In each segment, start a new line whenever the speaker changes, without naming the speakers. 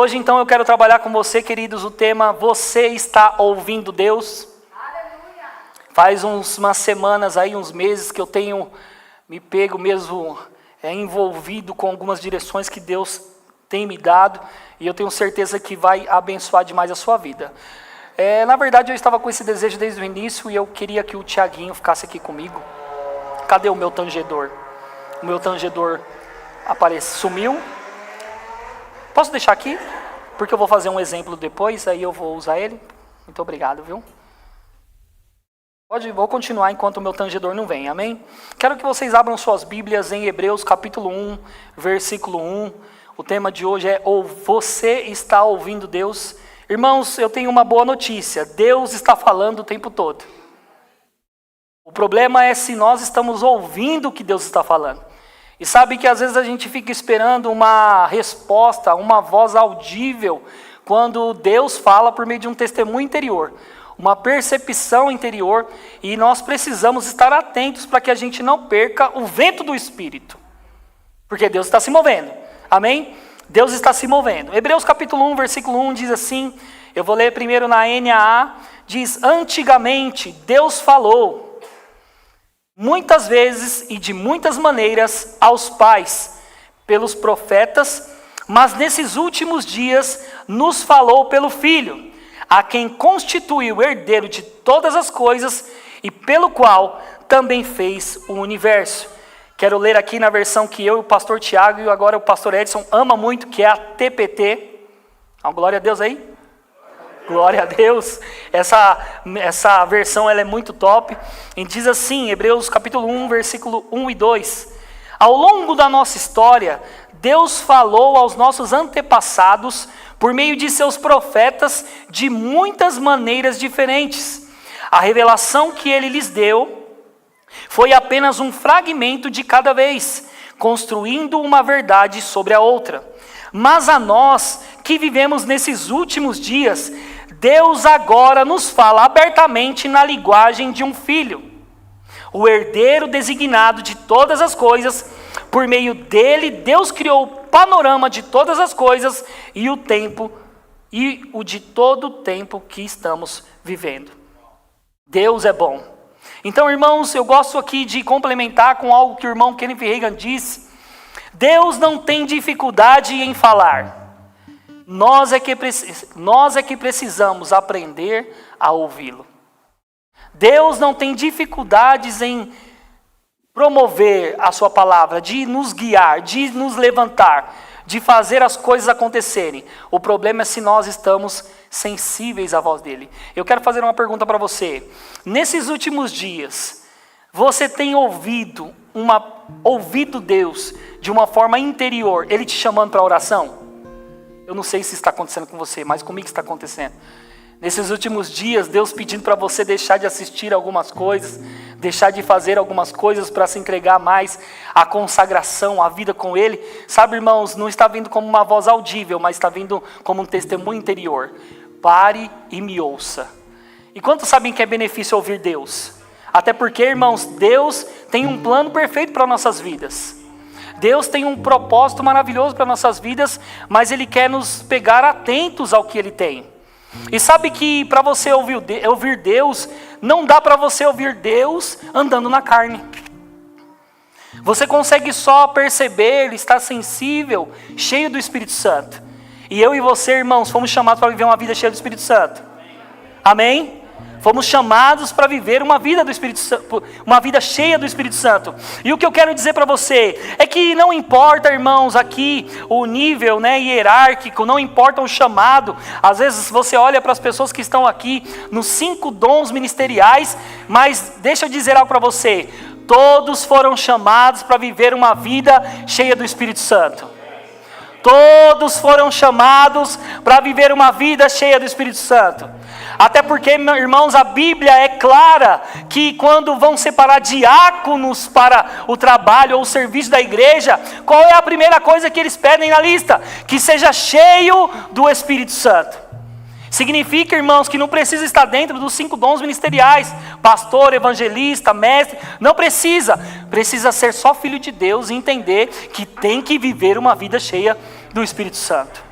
Hoje então eu quero trabalhar com você, queridos, o tema Você está ouvindo Deus? Aleluia. Faz umas semanas aí, uns meses que eu tenho me pego mesmo envolvido com algumas direções que Deus tem me dado, e eu tenho certeza que vai abençoar demais a sua vida. Na verdade eu estava com esse desejo desde o início, e eu queria que o Tiaguinho ficasse aqui comigo. Cadê o meu tangedor? O meu tangedor sumiu. Posso deixar aqui? Porque eu vou fazer um exemplo depois, aí eu vou usar ele. Muito obrigado, viu? Vou continuar enquanto o meu tangedor não vem, amém? Quero que vocês abram suas Bíblias em Hebreus capítulo 1, versículo 1. O tema de hoje é Você está ouvindo Deus? Irmãos, eu tenho uma boa notícia. Deus está falando o tempo todo. O problema é se nós estamos ouvindo o que Deus está falando. E sabe que às vezes a gente fica esperando uma resposta, uma voz audível, quando Deus fala por meio de um testemunho interior, uma percepção interior, e nós precisamos estar atentos para que a gente não perca o vento do Espírito, porque Deus está se movendo, amém? Deus está se movendo. Hebreus capítulo 1, versículo 1 diz assim, eu vou ler primeiro na NAA, diz: antigamente Deus falou muitas vezes e de muitas maneiras aos pais, pelos profetas, mas nesses últimos dias nos falou pelo Filho, a quem constituiu o herdeiro de todas as coisas e pelo qual também fez o universo. Quero ler aqui na versão que eu e o pastor Tiago e agora o pastor Edson ama muito, que é a TPT. Glória a Deus aí. Glória a Deus, essa versão ela é muito top, e diz assim, Hebreus capítulo 1, versículo 1 e 2, ao longo da nossa história, Deus falou aos nossos antepassados, por meio de seus profetas, de muitas maneiras diferentes. A revelação que ele lhes deu foi apenas um fragmento de cada vez, construindo uma verdade sobre a outra. Mas a nós, que vivemos nesses últimos dias, Deus agora nos fala abertamente na linguagem de um filho, o herdeiro designado de todas as coisas. Por meio dele, Deus criou o panorama de todas as coisas e o tempo, e o de todo o tempo que estamos vivendo. Deus é bom. Então, irmãos, eu gosto aqui de complementar com algo que o irmão Kenneth Reagan disse. Deus não tem dificuldade em falar. Nós é que precisamos aprender a ouvi-lo. Deus não tem dificuldades em promover a sua palavra, de nos guiar, de nos levantar, de fazer as coisas acontecerem. O problema é se nós estamos sensíveis à voz dele. Eu quero fazer uma pergunta para você. Nesses últimos dias, você tem ouvido Deus de uma forma interior, ele te chamando para oração? Eu não sei se está acontecendo com você, mas comigo está acontecendo. Nesses últimos dias, Deus pedindo para você deixar de assistir algumas coisas, deixar de fazer algumas coisas para se entregar mais à consagração, à vida com Ele. Sabe, irmãos, não está vindo como uma voz audível, mas está vindo como um testemunho interior. Pare e me ouça. E quantos sabem que é benefício ouvir Deus? Até porque, irmãos, Deus tem um plano perfeito para nossas vidas. Deus tem um propósito maravilhoso para nossas vidas, mas Ele quer nos pegar atentos ao que Ele tem. E sabe que para você ouvir Deus, não dá para você ouvir Deus andando na carne. Você consegue só perceber, estar sensível, cheio do Espírito Santo. E eu e você, irmãos, fomos chamados para viver uma vida cheia do Espírito Santo. Amém? Fomos chamados para viver uma vida do Espírito Santo, uma vida cheia do Espírito Santo. E o que eu quero dizer para você é que não importa, irmãos, aqui o nível, hierárquico, não importa o chamado. Às vezes você olha para as pessoas que estão aqui nos 5 dons ministeriais, mas deixa eu dizer algo para você. Todos foram chamados para viver uma vida cheia do Espírito Santo. Todos foram chamados para viver uma vida cheia do Espírito Santo. Até porque, irmãos, a Bíblia é clara que quando vão separar diáconos para o trabalho ou o serviço da igreja, qual é a primeira coisa que eles pedem na lista? Que seja cheio do Espírito Santo. Significa, irmãos, que não precisa estar dentro dos 5 dons ministeriais, pastor, evangelista, mestre, não precisa. Precisa ser só filho de Deus e entender que tem que viver uma vida cheia do Espírito Santo.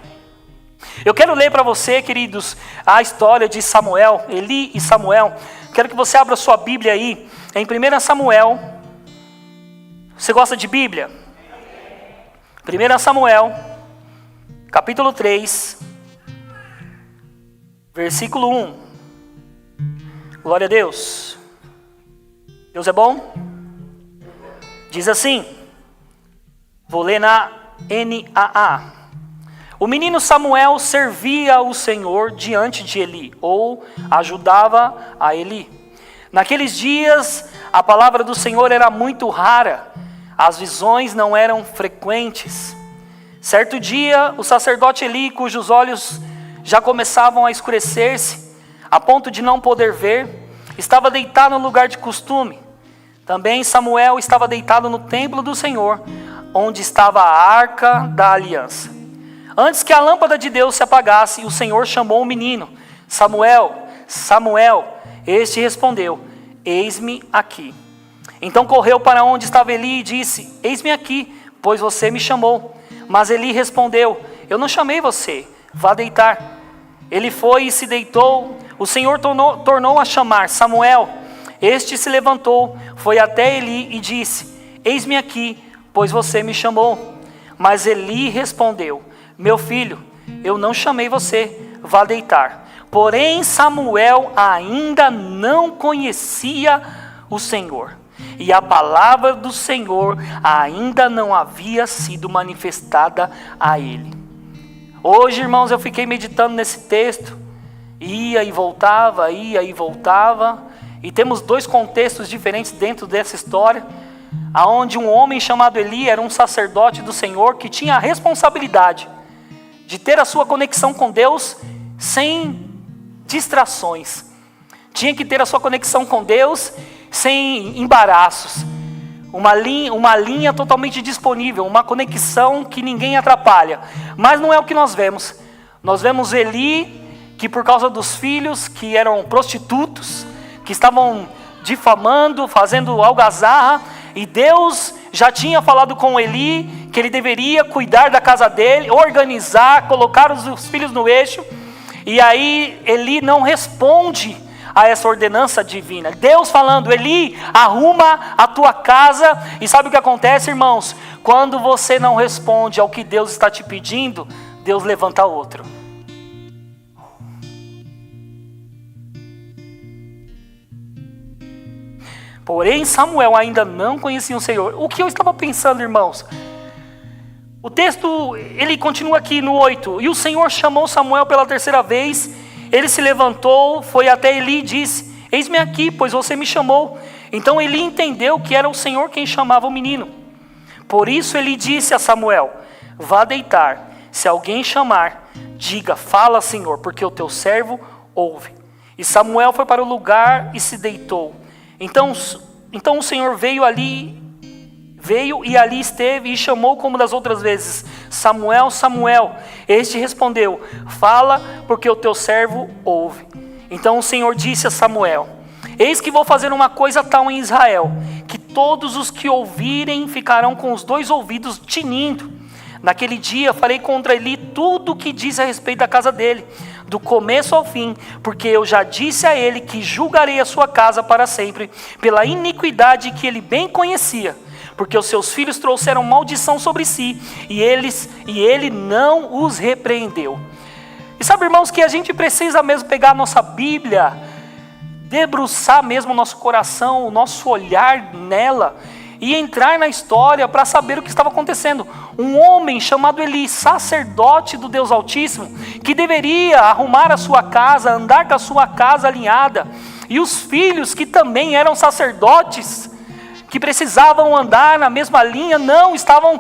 Eu quero ler para você, queridos, a história de Samuel, Eli e Samuel. Quero que você abra sua Bíblia aí, em 1 Samuel. Você gosta de Bíblia? 1 Samuel, capítulo 3, versículo 1. Glória a Deus. Deus é bom? Diz assim, vou ler na NAA. O menino Samuel servia o Senhor diante de Eli, ou ajudava a Eli. Naqueles dias, a palavra do Senhor era muito rara, as visões não eram frequentes. Certo dia, o sacerdote Eli, cujos olhos já começavam a escurecer-se, a ponto de não poder ver, estava deitado no lugar de costume. Também Samuel estava deitado no templo do Senhor, onde estava a arca da aliança. Antes que a lâmpada de Deus se apagasse, o Senhor chamou o menino, Samuel, Samuel. Este respondeu, eis-me aqui. Então correu para onde estava Eli e disse, eis-me aqui, pois você me chamou. Mas Eli respondeu, eu não chamei você, vá deitar. Ele foi e se deitou. O Senhor tornou a chamar, Samuel. Este se levantou, foi até Eli e disse, eis-me aqui, pois você me chamou. Mas Eli respondeu, meu filho, eu não chamei você, vá deitar. Porém Samuel ainda não conhecia o Senhor, e a palavra do Senhor ainda não havia sido manifestada a ele. Hoje, irmãos, eu fiquei meditando nesse texto, ia e voltava, e temos dois contextos diferentes dentro dessa história, aonde um homem chamado Eli era um sacerdote do Senhor que tinha a responsabilidade de ter a sua conexão com Deus sem distrações. Tinha que ter a sua conexão com Deus sem embaraços. Uma linha totalmente disponível, uma conexão que ninguém atrapalha. Mas não é o que nós vemos. Nós vemos Eli, que por causa dos filhos, que eram prostitutos, que estavam difamando, fazendo algazarra, e Deus já tinha falado com Eli que ele deveria cuidar da casa dele, organizar, colocar os filhos no eixo. E aí Eli não responde a essa ordenança divina. Deus falando, Eli, arruma a tua casa. E sabe o que acontece, irmãos? Quando você não responde ao que Deus está te pedindo, Deus levanta outro. Porém Samuel ainda não conhecia o Senhor. O que eu estava pensando, irmãos? O texto, ele continua aqui no 8. E o Senhor chamou Samuel pela terceira vez. Ele se levantou, foi até Eli e disse, eis-me aqui, pois você me chamou. Então Eli entendeu que era o Senhor quem chamava o menino. Por isso ele disse a Samuel, vá deitar. Se alguém chamar, diga, fala, Senhor, porque o teu servo ouve. E Samuel foi para o lugar e se deitou. Então o Senhor veio e ali esteve e chamou como das outras vezes, Samuel, Samuel. Este respondeu, fala, porque o teu servo ouve. Então o Senhor disse a Samuel, eis que vou fazer uma coisa tal em Israel, que todos os que ouvirem ficarão com os dois ouvidos tinindo. Naquele dia farei contra Eli tudo o que diz a respeito da casa dele, do começo ao fim, porque eu já disse a ele que julgarei a sua casa para sempre, pela iniquidade que ele bem conhecia, porque os seus filhos trouxeram maldição sobre si, e ele não os repreendeu. E sabe, irmãos, que a gente precisa mesmo pegar a nossa Bíblia, debruçar mesmo o nosso coração, o nosso olhar nela, e entrar na história para saber o que estava acontecendo. Um homem chamado Eli, sacerdote do Deus Altíssimo, que deveria arrumar a sua casa, andar com a sua casa alinhada, e os filhos que também eram sacerdotes, que precisavam andar na mesma linha, não, estavam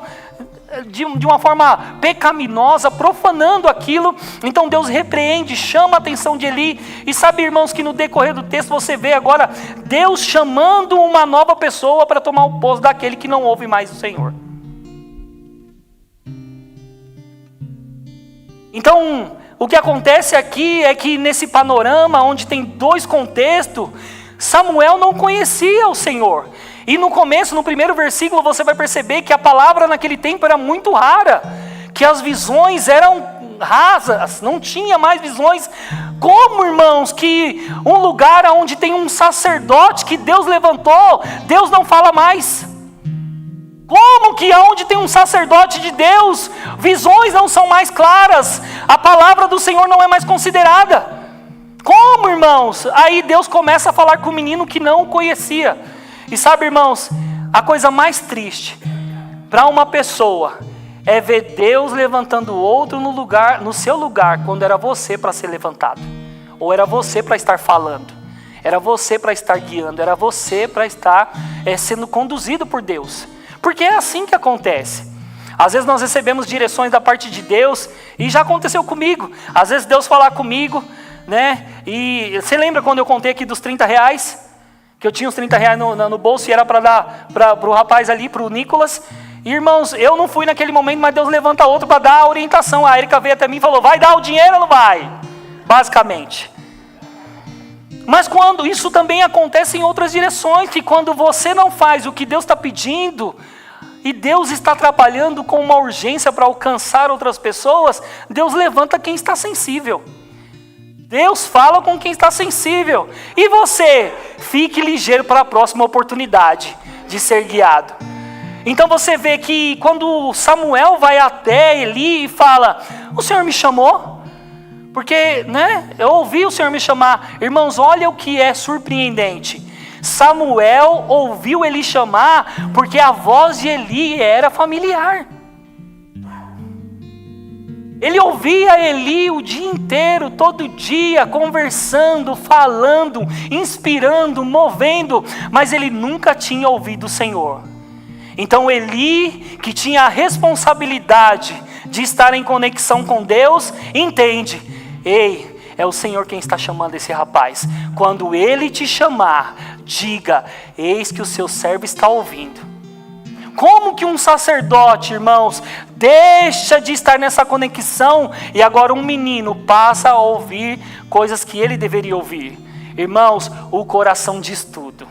de uma forma pecaminosa, profanando aquilo. Então Deus repreende, chama a atenção de Eli. E sabe, irmãos, que no decorrer do texto você vê agora Deus chamando uma nova pessoa para tomar o posto daquele que não ouve mais o Senhor. Então o que acontece aqui é que nesse panorama onde tem dois contextos, Samuel não conhecia o Senhor. E no começo, no primeiro versículo, você vai perceber que a palavra naquele tempo era muito rara, que as visões eram rasas, não tinha mais visões. Como, irmãos, que um lugar onde tem um sacerdote que Deus levantou, Deus não fala mais? Como que onde tem um sacerdote de Deus, visões não são mais claras, a palavra do Senhor não é mais considerada? Como, irmãos? Aí Deus começa a falar com o menino que não o conhecia. E sabe, irmãos, a coisa mais triste para uma pessoa é ver Deus levantando outro no seu lugar, quando era você para ser levantado, ou era você para estar falando, era você para estar guiando, era você para estar sendo conduzido por Deus. Porque é assim que acontece. Às vezes nós recebemos direções da parte de Deus, e já aconteceu comigo. Às vezes Deus falar comigo, né? E você lembra quando eu contei aqui dos 30 reais? Que eu tinha os 30 reais no bolso e era para dar para o rapaz ali, para o Nicolas. E, irmãos, eu não fui naquele momento, mas Deus levanta outro para dar a orientação. A Erika veio até mim e falou, vai dar o dinheiro ou não vai? Basicamente. Mas quando isso também acontece em outras direções, que quando você não faz o que Deus está pedindo, e Deus está atrapalhando com uma urgência para alcançar outras pessoas, Deus levanta quem está sensível. Deus fala com quem está sensível. E você, fique ligeiro para a próxima oportunidade de ser guiado. Então você vê que quando Samuel vai até Eli e fala, o Senhor me chamou? Porque, né, eu ouvi o Senhor me chamar. Irmãos, olha o que é surpreendente. Samuel ouviu Eli chamar porque a voz de Eli era familiar. Ele ouvia Eli o dia inteiro, todo dia, conversando, falando, inspirando, movendo, mas ele nunca tinha ouvido o Senhor. Então Eli, que tinha a responsabilidade de estar em conexão com Deus, entende, ei, é o Senhor quem está chamando esse rapaz. Quando Ele te chamar, diga, eis que o seu servo está ouvindo. Como que um sacerdote, irmãos, deixa de estar nessa conexão e agora um menino passa a ouvir coisas que ele deveria ouvir? Irmãos, o coração diz tudo.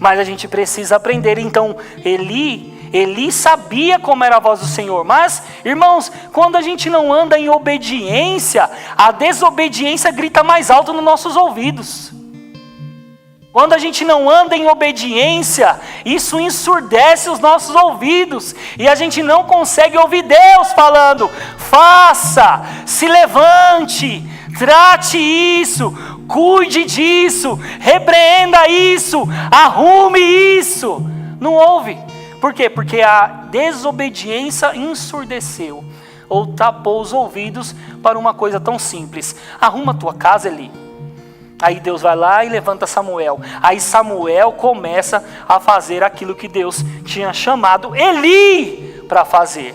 Mas a gente precisa aprender. Então, Eli sabia como era a voz do Senhor. Mas, irmãos, quando a gente não anda em obediência, a desobediência grita mais alto nos nossos ouvidos. Quando a gente não anda em obediência, isso ensurdece os nossos ouvidos. E a gente não consegue ouvir Deus falando, faça, se levante, trate isso, cuide disso, repreenda isso, arrume isso. Não ouve. Por quê? Porque a desobediência ensurdeceu ou tapou os ouvidos para uma coisa tão simples. Arruma a tua casa, Eli. Aí Deus vai lá e levanta Samuel. Aí Samuel começa a fazer aquilo que Deus tinha chamado Eli para fazer.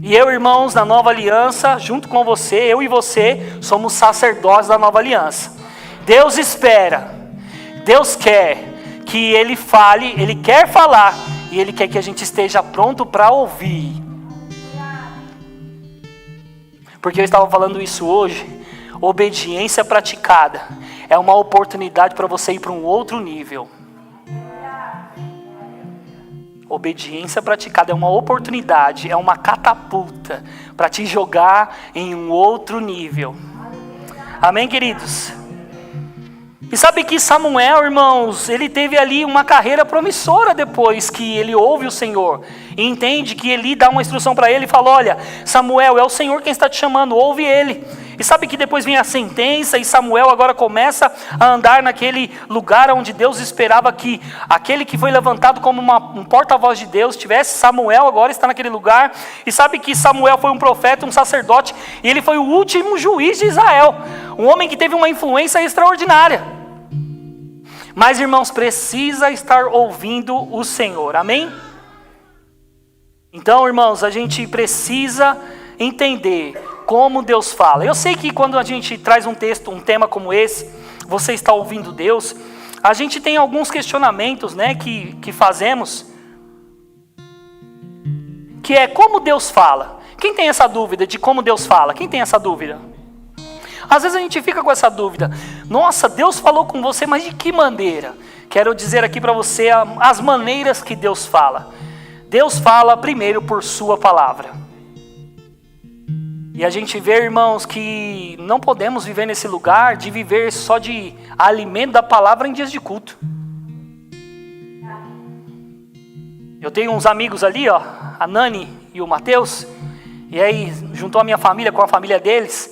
E eu, irmãos, na nova aliança, junto com você, eu e você, somos sacerdotes da nova aliança. Deus espera, Deus quer que Ele fale, Ele quer falar, e Ele quer que a gente esteja pronto para ouvir. Porque eu estava falando isso hoje, obediência praticada é uma oportunidade para você ir para um outro nível. Obediência praticada é uma oportunidade, é uma catapulta para te jogar em um outro nível. Amém, queridos? E sabe que Samuel, irmãos, ele teve ali uma carreira promissora depois que ele ouve o Senhor. E entende que Eli dá uma instrução para ele e fala, olha, Samuel, é o Senhor quem está te chamando, ouve ele. E sabe que depois vem a sentença e Samuel agora começa a andar naquele lugar onde Deus esperava que aquele que foi levantado como um porta-voz de Deus tivesse. Samuel agora está naquele lugar. E sabe que Samuel foi um profeta, um sacerdote, e ele foi o último juiz de Israel. Um homem que teve uma influência extraordinária. Mas, irmãos, precisa estar ouvindo o Senhor, amém? Então, irmãos, a gente precisa entender como Deus fala. Eu sei que quando a gente traz um texto, um tema como esse, você está ouvindo Deus, a gente tem alguns questionamentos, né, que fazemos, que é como Deus fala. Quem tem essa dúvida de como Deus fala? Quem tem essa dúvida? Às vezes a gente fica com essa dúvida. Nossa, Deus falou com você, mas de que maneira? Quero dizer aqui para você as maneiras que Deus fala. Deus fala primeiro por sua palavra. E a gente vê, irmãos, que não podemos viver nesse lugar de viver só de alimento da palavra em dias de culto. Eu tenho uns amigos ali, ó, a Nani e o Mateus, e aí juntou a minha família com a família deles,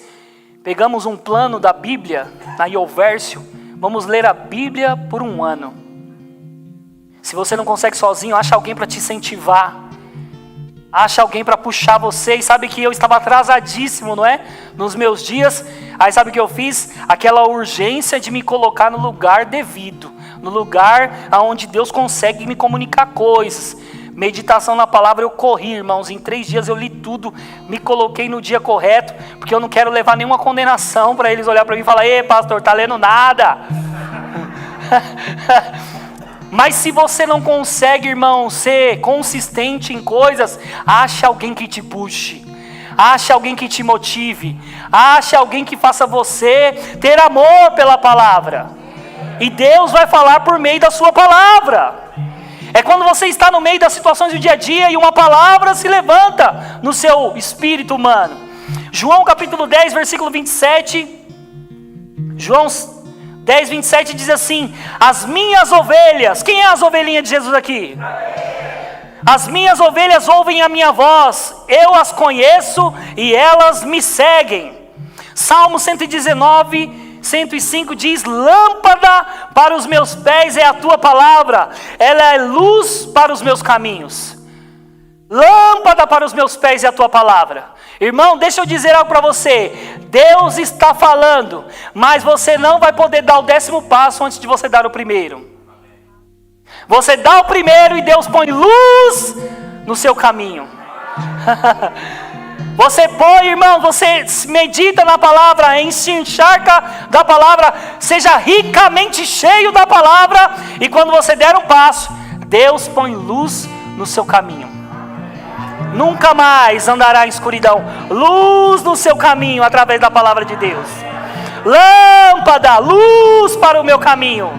pegamos um plano da Bíblia, na Iovérsio, vamos ler a Bíblia por um ano. Se você não consegue sozinho, acha alguém para te incentivar, acha alguém para puxar você. E sabe que eu estava atrasadíssimo, não é? Nos meus dias. Aí sabe o que eu fiz? Aquela urgência de me colocar no lugar devido, no lugar onde Deus consegue me comunicar coisas. Meditação na palavra, eu corri, irmãos, em 3 dias eu li tudo, me coloquei no dia correto, porque eu não quero levar nenhuma condenação para eles olhar para mim e falar: ei, pastor, tá lendo nada. Mas se você não consegue, irmão, ser consistente em coisas, ache alguém que te puxe, ache alguém que te motive, ache alguém que faça você ter amor pela palavra. E Deus vai falar por meio da sua palavra. É quando você está no meio das situações do dia a dia e uma palavra se levanta no seu espírito humano. João capítulo 10, versículo 27. João 10, 27 diz assim: as minhas ovelhas, quem é as ovelhinhas de Jesus aqui? As minhas ovelhas ouvem a minha voz, eu as conheço e elas me seguem. Salmo 119, 105 diz: lâmpada para os meus pés é a tua palavra, ela é luz para os meus caminhos. Lâmpada para os meus pés é a tua palavra. Irmão, deixa eu dizer algo para você. Deus está falando, mas você não vai poder dar o 10º passo antes de você dar o primeiro. Você dá o primeiro e Deus põe luz no seu caminho. Você põe, irmão, você medita na palavra, se encharca da palavra, seja ricamente cheio da palavra, e quando você der um passo, Deus põe luz no seu caminho. Nunca mais andará em escuridão. Luz no seu caminho através da palavra de Deus. Lâmpada, luz para o meu caminho.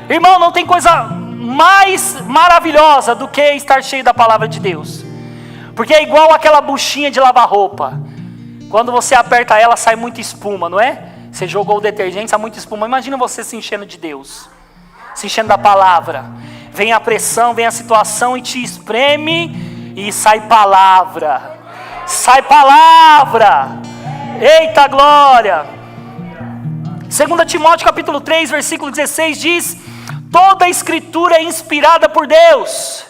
Irmão, não tem coisa mais maravilhosa do que estar cheio da palavra de Deus. Porque é igual aquela buchinha de lavar roupa. Quando você aperta ela, sai muita espuma, não é? Você jogou o detergente, sai muita espuma. Imagina você se enchendo de Deus, se enchendo da palavra. Vem a pressão, vem a situação e te espreme. E sai palavra, sai palavra, eita glória. 2 Timóteo capítulo 3, versículo 16 diz: toda a escritura é inspirada por Deus,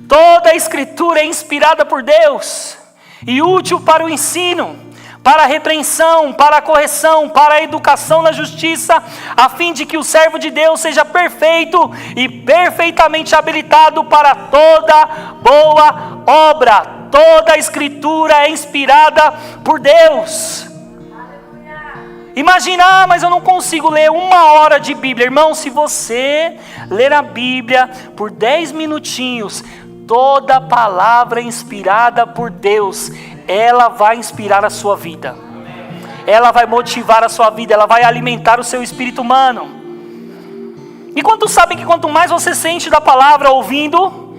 toda a escritura é inspirada por Deus, e útil para o ensino, para a repreensão, para a correção, para a educação na justiça, a fim de que o servo de Deus seja perfeito e perfeitamente habilitado para toda boa obra. Toda a escritura é inspirada por Deus. Imagina, mas eu não consigo ler 1 hora de Bíblia. Irmão, se você ler a Bíblia por 10 minutinhos, toda palavra inspirada por Deus, ela vai inspirar a sua vida, ela vai motivar a sua vida, ela vai alimentar o seu espírito humano. E quantos sabem que quanto mais você sente da palavra ouvindo,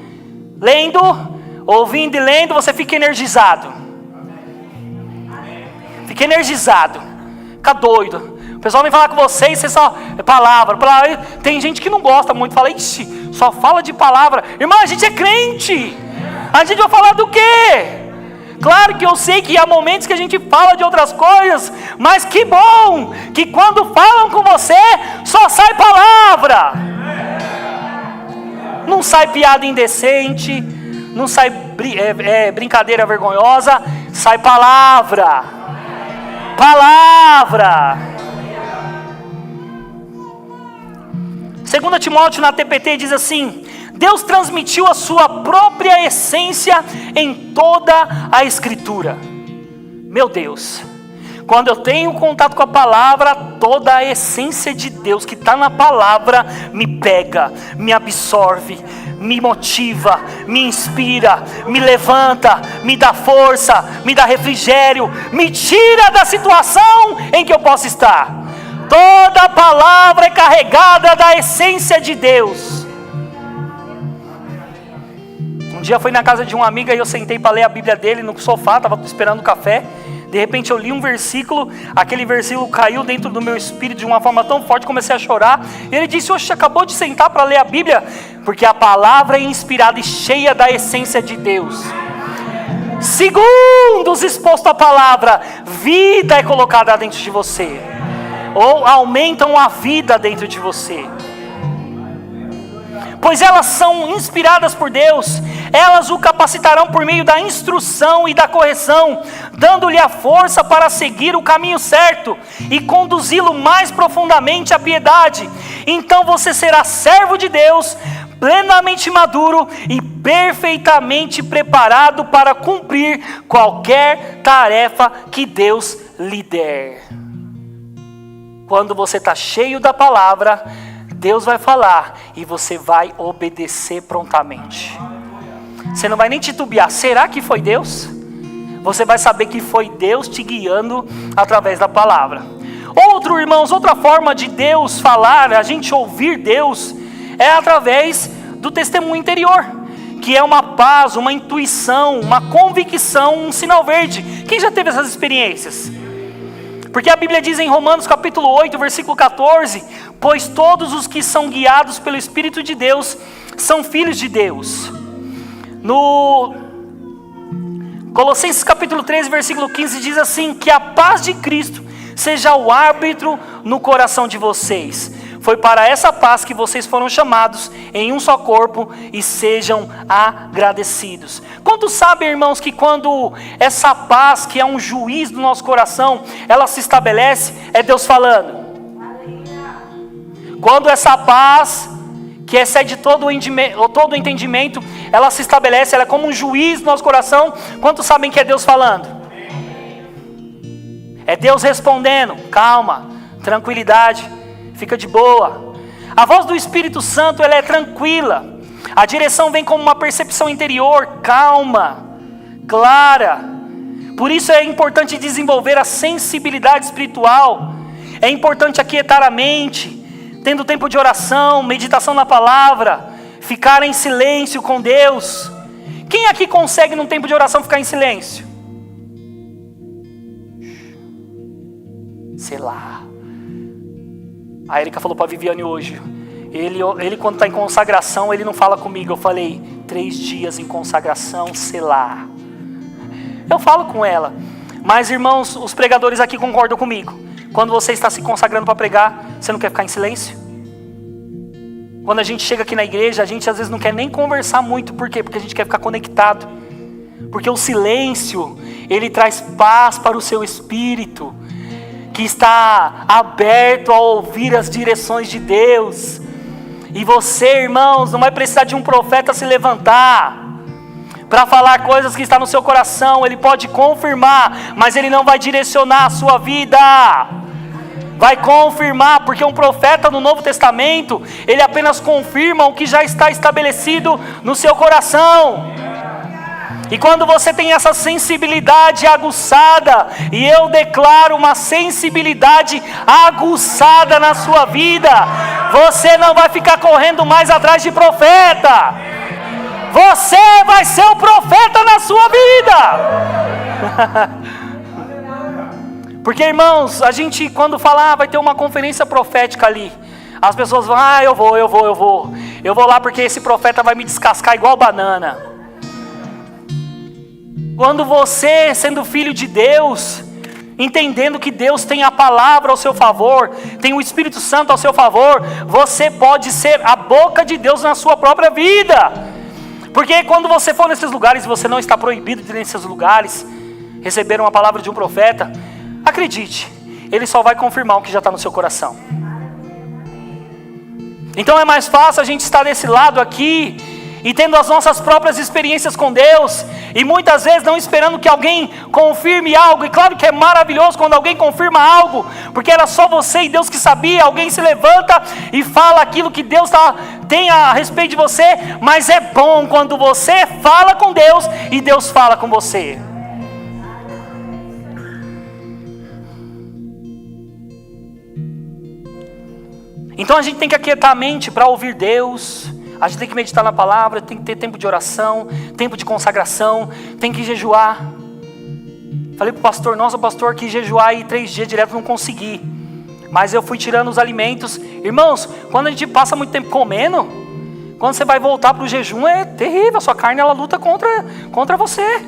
lendo, ouvindo e lendo, você fica energizado. Fica energizado, fica doido. O pessoal vem falar com você e você só, palavra. Tem gente que não gosta muito, fala: ixi, só fala de palavra. Irmão, a gente é crente, a gente vai falar do quê? Claro que eu sei que há momentos que a gente fala de outras coisas, mas que bom que quando falam com você, só sai palavra. Não sai piada indecente, não sai brincadeira vergonhosa, sai palavra. Palavra. 2 Timóteo na TPT diz assim: Deus transmitiu a sua própria essência em toda a escritura. Meu Deus, quando eu tenho contato com a palavra, toda a essência de Deus que está na palavra me pega, me absorve, me motiva, me inspira, me levanta, me dá força, me dá refrigério, me tira da situação em que eu posso estar. Toda a palavra é carregada da essência de Deus. dia fui na casa de uma amiga e eu sentei para ler a Bíblia dele no sofá, estava esperando o café. De repente eu li um versículo, aquele versículo caiu dentro do meu espírito de uma forma tão forte, comecei a chorar. E ele disse: "Oxe, acabou de sentar para ler a Bíblia?" Porque a palavra é inspirada e cheia da essência de Deus. Segundos exposto à palavra, vida é colocada dentro de você, ou aumentam a vida dentro de você. Pois elas são inspiradas por Deus, elas o capacitarão por meio da instrução e da correção, dando-lhe a força para seguir o caminho certo e conduzi-lo mais profundamente à piedade. Então você será servo de Deus, plenamente maduro e perfeitamente preparado para cumprir qualquer tarefa que Deus lhe der. Quando você está cheio da palavra, Deus vai falar e você vai obedecer prontamente. Você não vai nem titubear. Será que foi Deus? Você vai saber que foi Deus te guiando através da palavra. Outra forma de Deus falar, a gente ouvir Deus, é através do testemunho interior, que é uma paz, uma intuição, uma convicção, um sinal verde. Quem já teve essas experiências? Porque a Bíblia diz em Romanos capítulo 8, versículo 14: "Pois todos os que são guiados pelo Espírito de Deus são filhos de Deus." No Colossenses capítulo 13, versículo 15 diz assim: "Que a paz de Cristo seja o árbitro no coração de vocês. Foi para essa paz que vocês foram chamados em um só corpo, e sejam agradecidos." Quantos sabem, irmãos, que quando essa paz, que é um juiz do nosso coração, ela se estabelece, é Deus falando? Quando essa paz, que excede todo o entendimento, ela se estabelece, ela é como um juiz do nosso coração, quantos sabem que é Deus falando? É Deus respondendo: calma, tranquilidade, fica de boa. A voz do Espírito Santo, ela é tranquila. A direção vem como uma percepção interior, calma, clara. Por isso é importante desenvolver a sensibilidade espiritual. É importante aquietar a mente, tendo tempo de oração, meditação na palavra, ficar em silêncio com Deus. Quem aqui consegue num tempo de oração ficar em silêncio? Sei lá. A Erika falou para a Viviane hoje, ele quando está em consagração, ele não fala comigo. Eu falei, 3 dias em consagração, sei lá. Eu falo com ela. Mas irmãos, os pregadores aqui concordam comigo. Quando você está se consagrando para pregar, você não quer ficar em silêncio? Quando a gente chega aqui na igreja, a gente às vezes não quer nem conversar muito. Por quê? Porque a gente quer ficar conectado. Porque o silêncio, ele traz paz para o seu espírito, que está aberto a ouvir as direções de Deus. E você, irmãos, não vai precisar de um profeta se levantar para falar coisas que estão no seu coração. Ele pode confirmar, mas ele não vai direcionar a sua vida. Vai confirmar, porque um profeta no Novo Testamento, ele apenas confirma o que já está estabelecido no seu coração. E quando você tem essa sensibilidade aguçada, e eu declaro uma sensibilidade aguçada na sua vida, você não vai ficar correndo mais atrás de profeta. Você vai ser o profeta na sua vida. Porque, irmãos, a gente quando fala, vai ter uma conferência profética ali, as pessoas vão, eu vou lá porque esse profeta vai me descascar igual banana. Quando você, sendo filho de Deus, entendendo que Deus tem a palavra ao seu favor, tem o Espírito Santo ao seu favor, você pode ser a boca de Deus na sua própria vida. Porque quando você for nesses lugares, você não está proibido de ir nesses lugares, receber uma palavra de um profeta, acredite, ele só vai confirmar o que já está no seu coração. Então é mais fácil a gente estar desse lado aqui, e tendo as nossas próprias experiências com Deus, e muitas vezes não esperando que alguém confirme algo. E claro que é maravilhoso quando alguém confirma algo, porque era só você e Deus que sabia. Alguém se levanta e fala aquilo que Deus tem a respeito de você. Mas é bom quando você fala com Deus e Deus fala com você. Então a gente tem que aquietar a mente para ouvir Deus, A gente tem que meditar na palavra, tem que ter tempo de oração, tempo de consagração, tem que jejuar. Falei pro pastor, nossa pastor, que jejuar aí 3 dias direto não consegui. Mas eu fui tirando os alimentos. Irmãos, quando a gente passa muito tempo comendo, quando você vai voltar para o jejum é terrível. A sua carne ela luta contra você.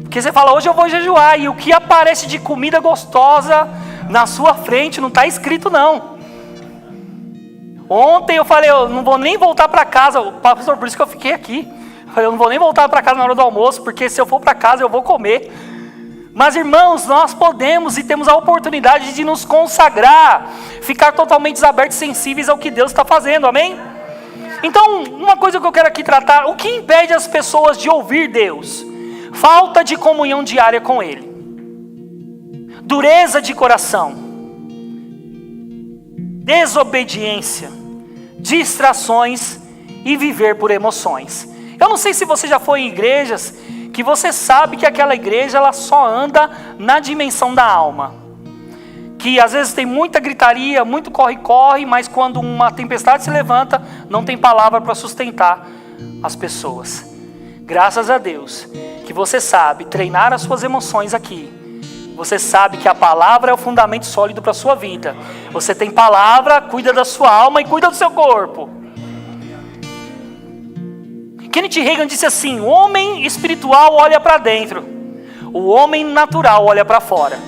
Porque você fala, hoje eu vou jejuar. E o que aparece de comida gostosa na sua frente não está escrito não. Ontem eu falei, eu não vou nem voltar para casa. Pastor, por isso que eu fiquei aqui. Eu falei, eu não vou nem voltar para casa na hora do almoço, porque se eu for para casa eu vou comer. Mas irmãos, nós podemos e temos a oportunidade de nos consagrar, ficar totalmente abertos e sensíveis ao que Deus está fazendo, amém? Então, uma coisa que eu quero aqui tratar, o que impede as pessoas de ouvir Deus? Falta de comunhão diária com Ele. Dureza de coração. Desobediência. Distrações e viver por emoções. Eu não sei se você já foi em igrejas que você sabe que aquela igreja ela só anda na dimensão da alma. Que às vezes tem muita gritaria, muito corre-corre, mas quando uma tempestade se levanta, não tem palavra para sustentar as pessoas. Graças a Deus que você sabe treinar as suas emoções aqui. Você sabe que a palavra é o fundamento sólido para a sua vida. Você tem palavra, cuida da sua alma e cuida do seu corpo. Kenneth Hagin disse assim, o homem espiritual olha para dentro, o homem natural olha para fora.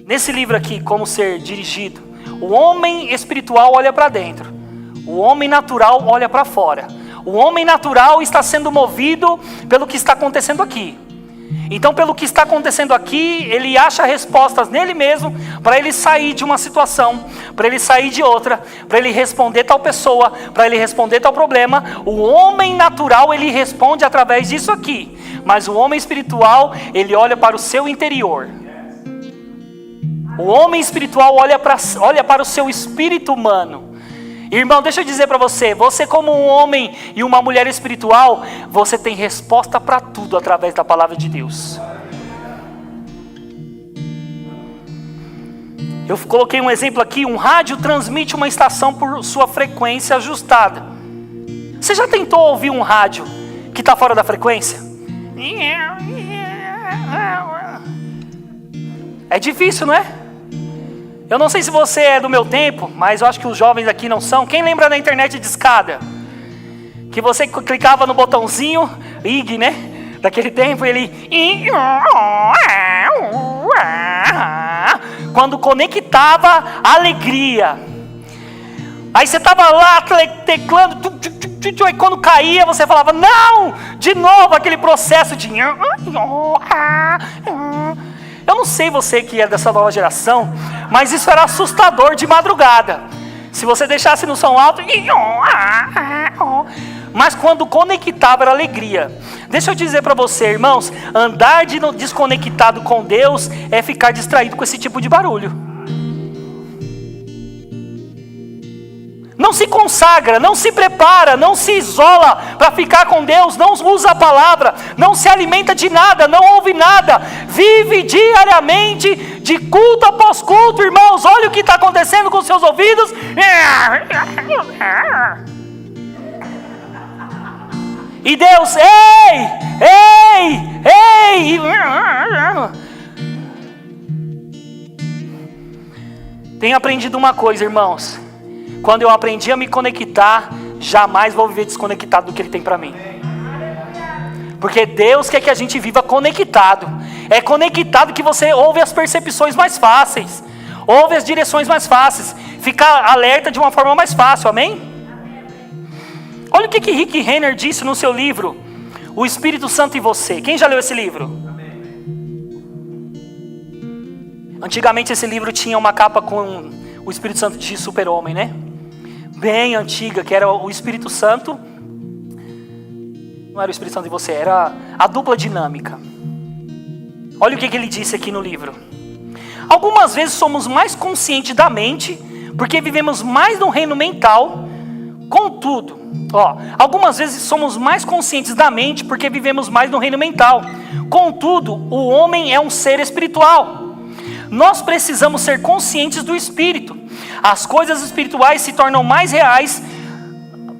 Nesse livro aqui, Como Ser Dirigido, o homem espiritual olha para dentro, o homem natural olha para fora. O homem natural está sendo movido pelo que está acontecendo aqui. Então, pelo que está acontecendo aqui, ele acha respostas nele mesmo para ele sair de uma situação, para ele sair de outra, para ele responder tal pessoa, para ele responder tal problema. O homem natural, ele responde através disso aqui. Mas o homem espiritual, ele olha para o seu interior. O homem espiritual olha para o seu espírito humano. Irmão, deixa eu dizer para você, você como um homem e uma mulher espiritual, você tem resposta para tudo através da palavra de Deus. Eu coloquei um exemplo aqui, um rádio transmite uma estação por sua frequência ajustada. Você já tentou ouvir um rádio que está fora da frequência? É difícil, não é? Eu não sei se você é do meu tempo, mas eu acho que os jovens aqui não são. Quem lembra da internet de escada? Que você clicava no botãozinho, IG, né? Daquele tempo, ele... Quando conectava, alegria. Aí você estava lá teclando, aí quando caía, você falava, não! De novo aquele processo de... Eu não sei você que é dessa nova geração, mas isso era assustador de madrugada. Se você deixasse no som alto... Mas quando conectava era alegria. Deixa eu dizer para você, irmãos, andar desconectado com Deus é ficar distraído com esse tipo de barulho. Não se consagra, não se prepara, não se isola para ficar com Deus, não usa a palavra, não se alimenta de nada, não ouve nada, vive diariamente, de culto após culto, irmãos, olha o que está acontecendo com seus ouvidos. E Deus, ei! Tenho aprendido uma coisa, irmãos. Quando eu aprendi a me conectar, jamais vou viver desconectado do que Ele tem para mim. Porque Deus quer que a gente viva conectado. É conectado que você ouve as percepções mais fáceis, ouve as direções mais fáceis, fica alerta de uma forma mais fácil, amém? Olha o que Rick Renner disse no seu livro, O Espírito Santo e Você. Quem já leu esse livro? Antigamente esse livro tinha uma capa com o Espírito Santo de Super-Homem, né? Bem antiga, que era o Espírito Santo. Não era o Espírito Santo de Você, era a dupla dinâmica. Olha o que ele disse aqui no livro. Algumas vezes somos mais conscientes da mente, porque vivemos mais no reino mental. Contudo, algumas vezes somos mais conscientes da mente, porque vivemos mais no reino mental. Contudo, o homem é um ser espiritual. Nós precisamos ser conscientes do Espírito. As coisas espirituais se tornam mais reais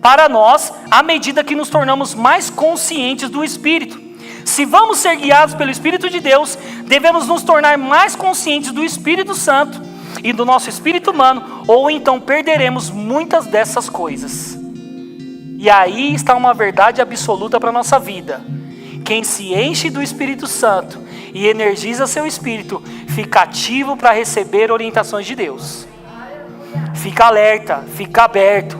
para nós à medida que nos tornamos mais conscientes do Espírito. Se vamos ser guiados pelo Espírito de Deus, devemos nos tornar mais conscientes do Espírito Santo e do nosso espírito humano, ou então perderemos muitas dessas coisas. E aí está uma verdade absoluta para a nossa vida. Quem se enche do Espírito Santo e energiza seu espírito, fica ativo para receber orientações de Deus. Fica alerta, fica aberto.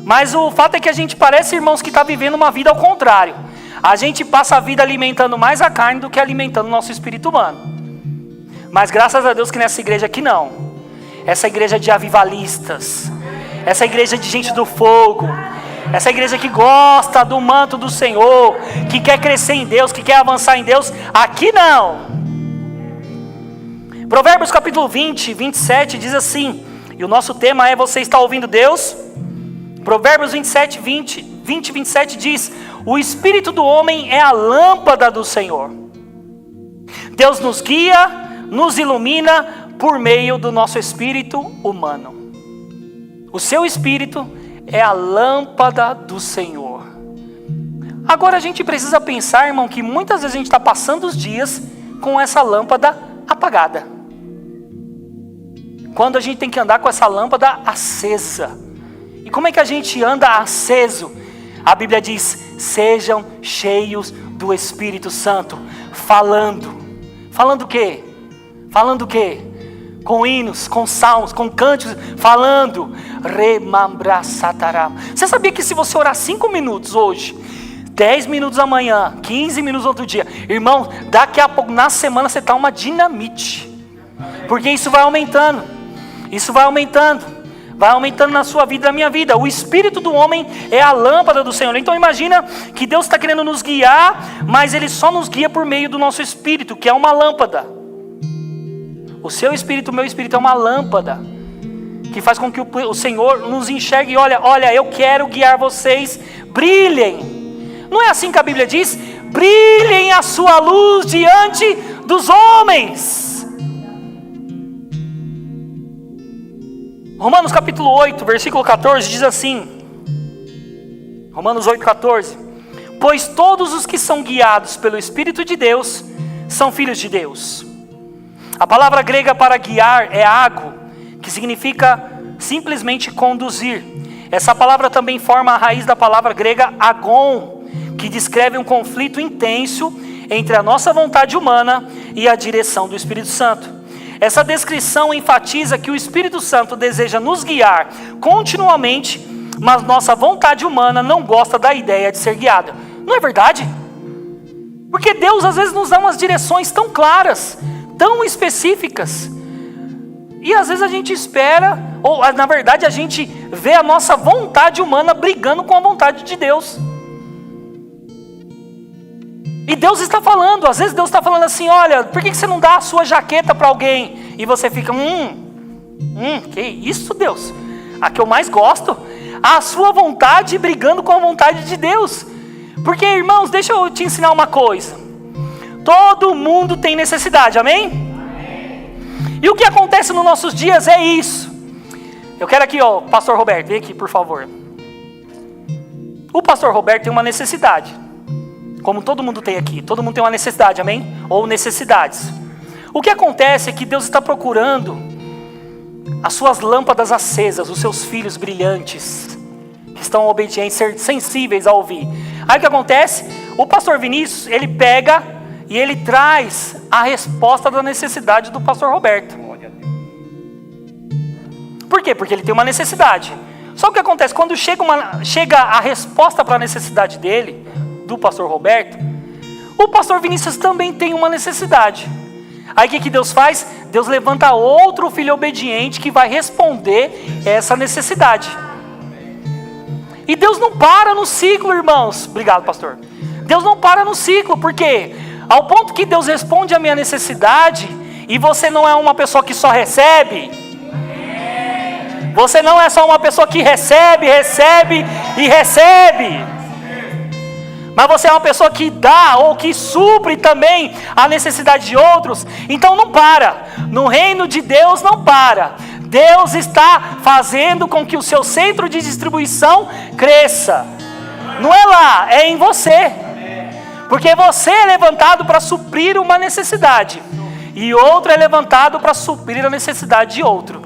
Mas o fato é que a gente parece, irmãos, que está vivendo uma vida ao contrário. A gente passa a vida alimentando mais a carne do que alimentando o nosso espírito humano. Mas graças a Deus que nessa igreja aqui não. Essa igreja de avivalistas. Essa igreja de gente do fogo. Essa igreja que gosta do manto do Senhor, que quer crescer em Deus, que quer avançar em Deus, aqui não. Provérbios capítulo 20, 27 diz assim, e o nosso tema é: você está ouvindo Deus? Provérbios 27, 27 diz: o espírito do homem é a lâmpada do Senhor. Deus nos guia, nos ilumina por meio do nosso espírito humano. O seu espírito é a lâmpada do Senhor. Agora a gente precisa pensar, irmão, que muitas vezes a gente está passando os dias com essa lâmpada apagada, quando a gente tem que andar com essa lâmpada acesa. E como é que a gente anda aceso? A Bíblia diz: sejam cheios do Espírito Santo, falando o quê? Falando o quê? Com hinos, com salmos, com cânticos, falando. Você sabia que se você orar 5 minutos hoje, 10 minutos amanhã, 15 minutos outro dia, irmão, daqui a pouco, na semana, você está uma dinamite. Porque isso vai aumentando. Isso vai aumentando. Vai aumentando na sua vida e na minha vida. O espírito do homem é a lâmpada do Senhor. Então imagina que Deus está querendo nos guiar, mas Ele só nos guia por meio do nosso espírito, que é uma lâmpada. O seu espírito, o meu espírito é uma lâmpada, que faz com que o Senhor nos enxergue e olha, eu quero guiar vocês, brilhem. Não é assim que a Bíblia diz? Brilhem a sua luz diante dos homens. Romanos capítulo 8, versículo 14 diz assim, Romanos 8, 14: pois todos os que são guiados pelo Espírito de Deus são filhos de Deus. A palavra grega para guiar é ago, que significa simplesmente conduzir. Essa palavra também forma a raiz da palavra grega agon, que descreve um conflito intenso entre a nossa vontade humana e a direção do Espírito Santo. Essa descrição enfatiza que o Espírito Santo deseja nos guiar continuamente, mas nossa vontade humana não gosta da ideia de ser guiada. Não é verdade? Porque Deus às vezes nos dá umas direções tão claras, tão específicas, e às vezes a gente espera, ou na verdade a gente vê a nossa vontade humana brigando com a vontade de Deus. E Deus está falando, às vezes Deus está falando assim: olha, por que você não dá a sua jaqueta para alguém? E você fica, que isso, Deus? A que eu mais gosto, a sua vontade brigando com a vontade de Deus. Porque, irmãos, deixa eu te ensinar uma coisa. Todo mundo tem necessidade, amém? Amém. E o que acontece nos nossos dias é isso. Eu quero aqui, pastor Roberto, vem aqui, por favor. O pastor Roberto tem uma necessidade. Como todo mundo tem aqui, todo mundo tem uma necessidade, amém? Ou necessidades. O que acontece é que Deus está procurando as suas lâmpadas acesas, os seus filhos brilhantes, que estão obedientes, sensíveis a ouvir. Aí o que acontece? O pastor Vinícius, ele pega e ele traz a resposta da necessidade do pastor Roberto. Por quê? Porque ele tem uma necessidade. Só que o que acontece? Quando chega a resposta para a necessidade dele, do pastor Roberto, o pastor Vinícius também tem uma necessidade. Aí o que Deus faz? Deus levanta outro filho obediente que vai responder essa necessidade. E Deus não para no ciclo, irmãos. Obrigado, pastor. Deus não para no ciclo, porque ao ponto que Deus responde a minha necessidade, e você não é uma pessoa que só recebe. Você não é só uma pessoa que recebe e recebe. Mas você é uma pessoa que dá ou que supre também a necessidade de outros. Então não para. No reino de Deus não para. Deus está fazendo com que o seu centro de distribuição cresça. Não é lá, é em você. Porque você é levantado para suprir uma necessidade, e outro é levantado para suprir a necessidade de outro.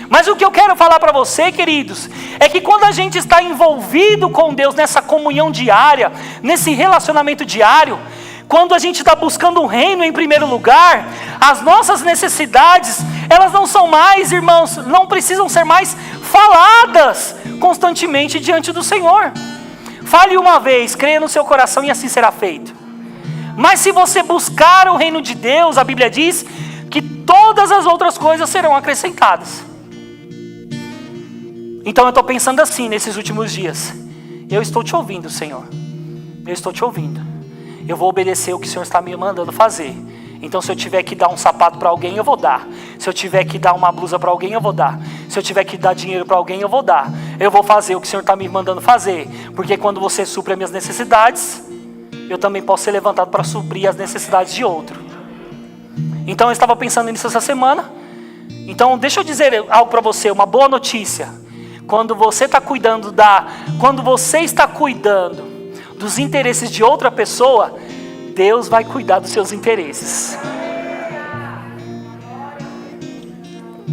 Mas o que eu quero falar para você, queridos, é que quando a gente está envolvido com Deus nessa comunhão diária, nesse relacionamento diário, quando a gente está buscando o reino em primeiro lugar, as nossas necessidades, elas não são mais, irmãos, não precisam ser mais faladas constantemente diante do Senhor. Fale uma vez, creia no seu coração e assim será feito. Mas se você buscar o reino de Deus, a Bíblia diz que todas as outras coisas serão acrescentadas. Então eu estou pensando assim nesses últimos dias: eu estou te ouvindo, Senhor, eu estou te ouvindo, eu vou obedecer o que o Senhor está me mandando fazer. Então se eu tiver que dar um sapato para alguém, eu vou dar. Se eu tiver que dar uma blusa para alguém, eu vou dar. Se eu tiver que dar dinheiro para alguém, eu vou dar. Eu vou fazer o que o Senhor está me mandando fazer. Porque quando você supre as minhas necessidades, eu também posso ser levantado para suprir as necessidades de outro. Então eu estava pensando nisso essa semana. Então deixa eu dizer algo para você, uma boa notícia. Quando você está cuidando dos interesses de outra pessoa, Deus vai cuidar dos seus interesses.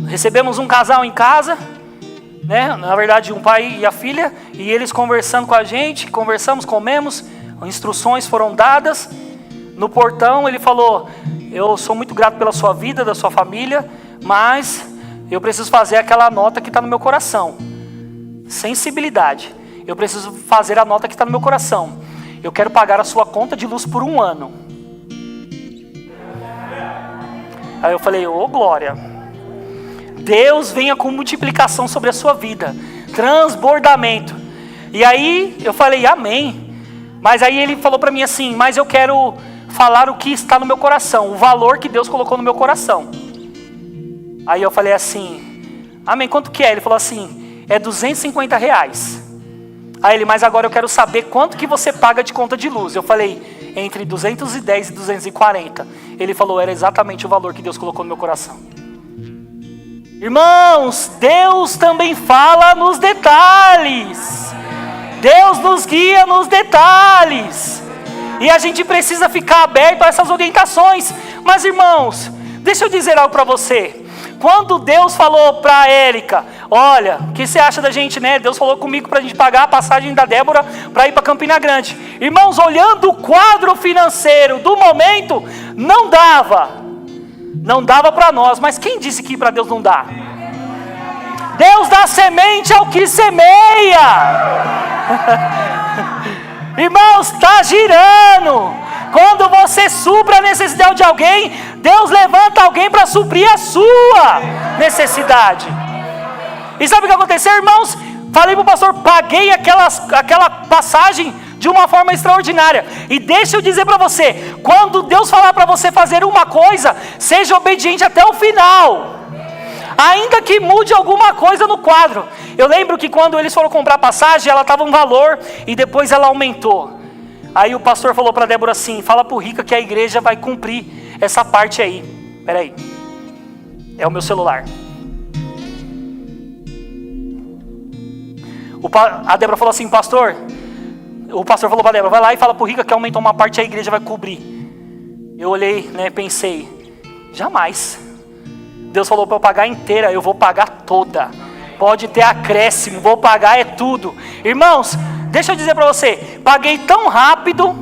Recebemos um casal em casa, né? Na verdade um pai e a filha, e eles conversando com a gente, conversamos, comemos, instruções foram dadas. No portão ele falou: eu sou muito grato pela sua vida, da sua família, mas eu preciso fazer aquela nota que está no meu coração. Sensibilidade. Eu preciso fazer a nota que está no meu coração. Eu quero pagar a sua conta de luz por 1 ano. Aí eu falei: ô glória, Deus venha com multiplicação sobre a sua vida, transbordamento. E aí eu falei: amém. Mas aí ele falou para mim assim: mas eu quero falar o que está no meu coração, o valor que Deus colocou no meu coração. Aí eu falei assim: amém, quanto que é? Ele falou assim: é R$250. Aí ele: mas agora eu quero saber quanto que você paga de conta de luz. Eu falei: entre 210 e 240. Ele falou: era exatamente o valor que Deus colocou no meu coração. Irmãos, Deus também fala nos detalhes. Deus nos guia nos detalhes. E a gente precisa ficar aberto a essas orientações. Mas irmãos, deixa eu dizer algo para você. Quando Deus falou para a Érica: olha, o que você acha da gente, né? Deus falou comigo para a gente pagar a passagem da Débora para ir para Campina Grande. Irmãos, olhando o quadro financeiro do momento, não dava para nós. Mas quem disse que para Deus não dá? Deus dá semente ao que semeia. Irmãos, está girando. Quando você supre a necessidade de alguém, Deus levanta alguém para suprir a sua necessidade. E sabe o que aconteceu, irmãos? Falei para o pastor: paguei aquela passagem de uma forma extraordinária. E deixa eu dizer para você: quando Deus falar para você fazer uma coisa, seja obediente até o final, ainda que mude alguma coisa no quadro. Eu lembro que quando eles foram comprar passagem, ela estava um valor e depois ela aumentou. Aí o pastor falou para Débora assim: fala para o Rica que a igreja vai cumprir essa parte aí. Peraí, é o meu celular. A Débora falou assim: pastor, o pastor falou para Débora: vai lá e fala para o Rica que aumentou uma parte e a igreja vai cobrir. Eu olhei, né, pensei: jamais. Deus falou para eu pagar inteira, eu vou pagar toda. Pode ter acréscimo, vou pagar é tudo. Irmãos, deixa eu dizer para você, paguei tão rápido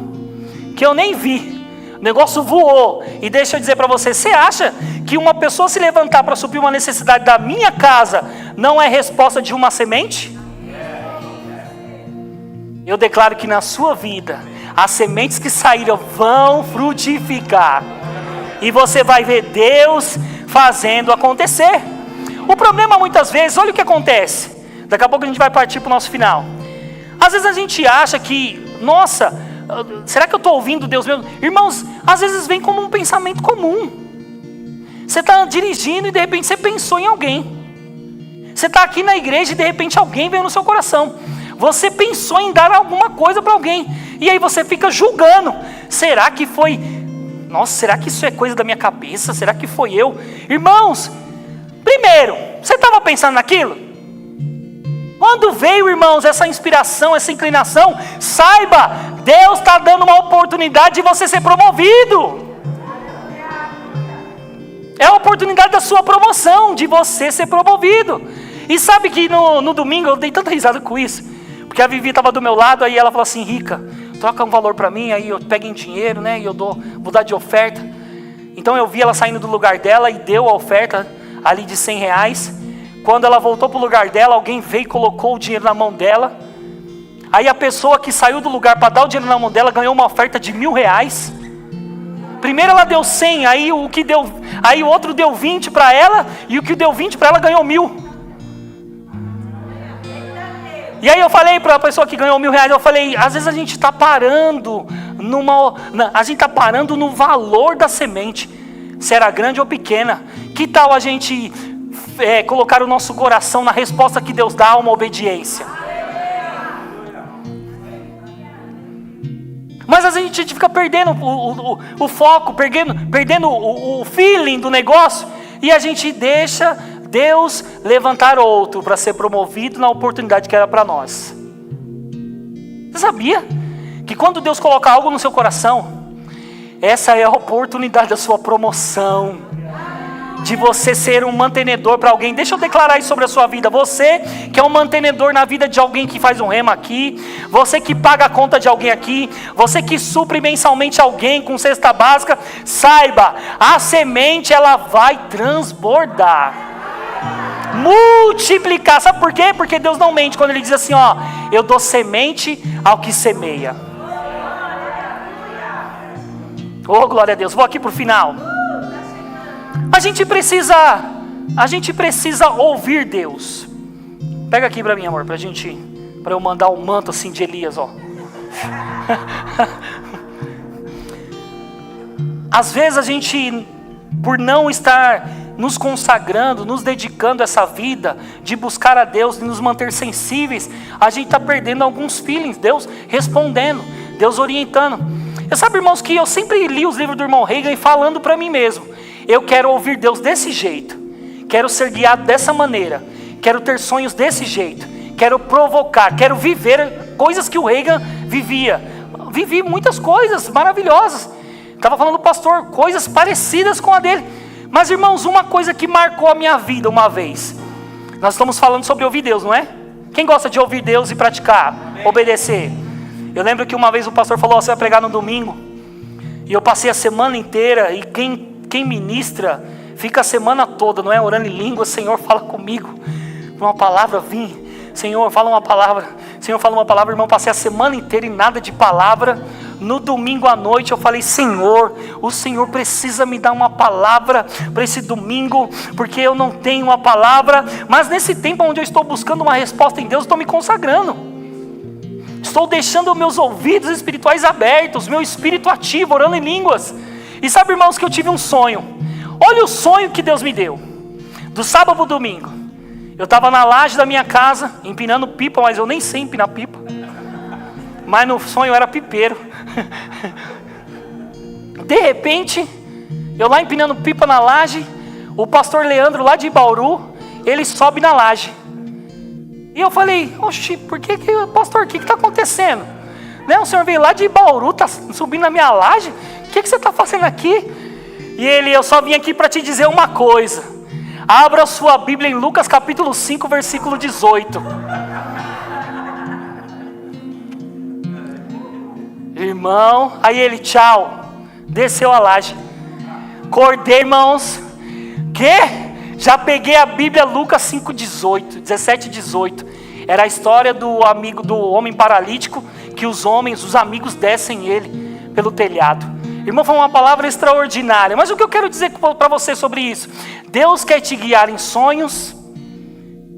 que eu nem vi. O negócio voou. E deixa eu dizer para você, você acha que uma pessoa se levantar para suprir uma necessidade da minha casa não é resposta de uma semente? Eu declaro que na sua vida, as sementes que saíram vão frutificar. E você vai ver Deus fazendo acontecer. O problema muitas vezes, olha o que acontece. Daqui a pouco a gente vai partir para o nosso final. Às vezes a gente acha que, nossa, será que eu estou ouvindo Deus mesmo? Irmãos, às vezes vem como um pensamento comum. Você está dirigindo e de repente você pensou em alguém. Você está aqui na igreja e de repente alguém veio no seu coração. Você pensou em dar alguma coisa para alguém. E aí você fica julgando. Será que foi... Nossa, será que isso é coisa da minha cabeça? Será que foi eu? Irmãos, primeiro, Você estava pensando naquilo? Quando veio, irmãos, essa inspiração, essa inclinação, saiba, Deus está dando uma oportunidade de você ser promovido. É a oportunidade da sua promoção, de você ser promovido. E sabe que no domingo, eu dei tanta risada com isso, porque a Vivi estava do meu lado, aí ela falou assim, Rica, troca um valor para mim, aí eu pego em dinheiro, né, e eu vou dar de oferta. Então eu vi ela saindo do lugar dela e deu a oferta ali de R$100. Quando ela voltou para o lugar dela, alguém veio e colocou o dinheiro na mão dela. Aí a pessoa que saiu do lugar para dar o dinheiro na mão dela ganhou uma oferta de R$1.000. Primeiro ela deu 100, aí o outro deu 20 para ela, e o que deu 20 para ela ganhou 1.000. E aí eu falei para a pessoa que ganhou R$1.000, eu falei, às vezes a gente está parando no valor da semente, se era grande ou pequena. Que tal a gente colocar o nosso coração na resposta que Deus dá a uma obediência? Mas às vezes a gente fica perdendo o foco, perdendo o feeling do negócio, e a gente deixa Deus levantar outro para ser promovido na oportunidade que era para nós. Você sabia que quando Deus coloca algo no seu coração, essa é a oportunidade da sua promoção, de você ser um mantenedor para alguém? Deixa eu declarar isso sobre a sua vida. Você que é um mantenedor na vida de alguém que faz um rema aqui, você que paga a conta de alguém aqui, você que supre mensalmente alguém com cesta básica, saiba, a semente ela vai transbordar, multiplicar. Sabe por quê? Porque Deus não mente quando Ele diz assim, ó, eu dou semente ao que semeia. Oh, glória a Deus. Vou aqui para o final. A gente precisa ouvir Deus. Pega aqui para mim, amor, para eu mandar um manto assim de Elias, ó. Às vezes a gente, por não estar nos consagrando, nos dedicando a essa vida de buscar a Deus, de nos manter sensíveis, a gente está perdendo alguns feelings. Deus respondendo, Deus orientando. Eu sabe, irmãos, que eu sempre li os livros do irmão Reagan e falando para mim mesmo, eu quero ouvir Deus desse jeito, quero ser guiado dessa maneira, quero ter sonhos desse jeito, quero provocar, quero viver coisas que o Reagan vivia. Vivi muitas coisas maravilhosas, estava falando do pastor, coisas parecidas com a dele. Mas, irmãos, uma coisa que marcou a minha vida uma vez, nós estamos falando sobre ouvir Deus, não é? Quem gosta de ouvir Deus e praticar, obedecer? Eu lembro que uma vez o pastor falou, você vai pregar no domingo, e eu passei a semana inteira, e quem ministra fica a semana toda, não é? Orando em língua, Senhor, fala comigo, uma palavra, vim, Senhor, fala uma palavra, Senhor, fala uma palavra, irmão, passei a semana inteira e nada de palavra. No domingo à noite eu falei, Senhor, o Senhor precisa me dar uma palavra para esse domingo, porque eu não tenho uma palavra, mas nesse tempo onde eu estou buscando uma resposta em Deus, estou me consagrando, estou deixando meus ouvidos espirituais abertos, meu espírito ativo, orando em línguas. E sabe, irmãos, que eu tive um sonho. Olha o sonho que Deus me deu, do sábado ao domingo. Eu estava na laje da minha casa, empinando pipa, mas eu nem sei empinar pipa, mas no sonho eu era pipeiro. De repente, eu lá empinando pipa na laje, o pastor Leandro lá de Bauru, ele sobe na laje. E eu falei, oxi, pastor, o que está acontecendo? Né, o senhor veio lá de Bauru, está subindo na minha laje? O que você está fazendo aqui? E eu só vim aqui para te dizer uma coisa. Abra a sua Bíblia em Lucas capítulo 5, versículo 18. Irmão, aí ele, tchau, desceu a laje. Acordei, irmãos, já peguei a Bíblia, Lucas 5, 17 e 18. Era a história do homem paralítico, que os amigos descem ele pelo telhado. Irmão, foi uma palavra extraordinária. Mas o que eu quero dizer para você sobre isso? Deus quer te guiar em sonhos,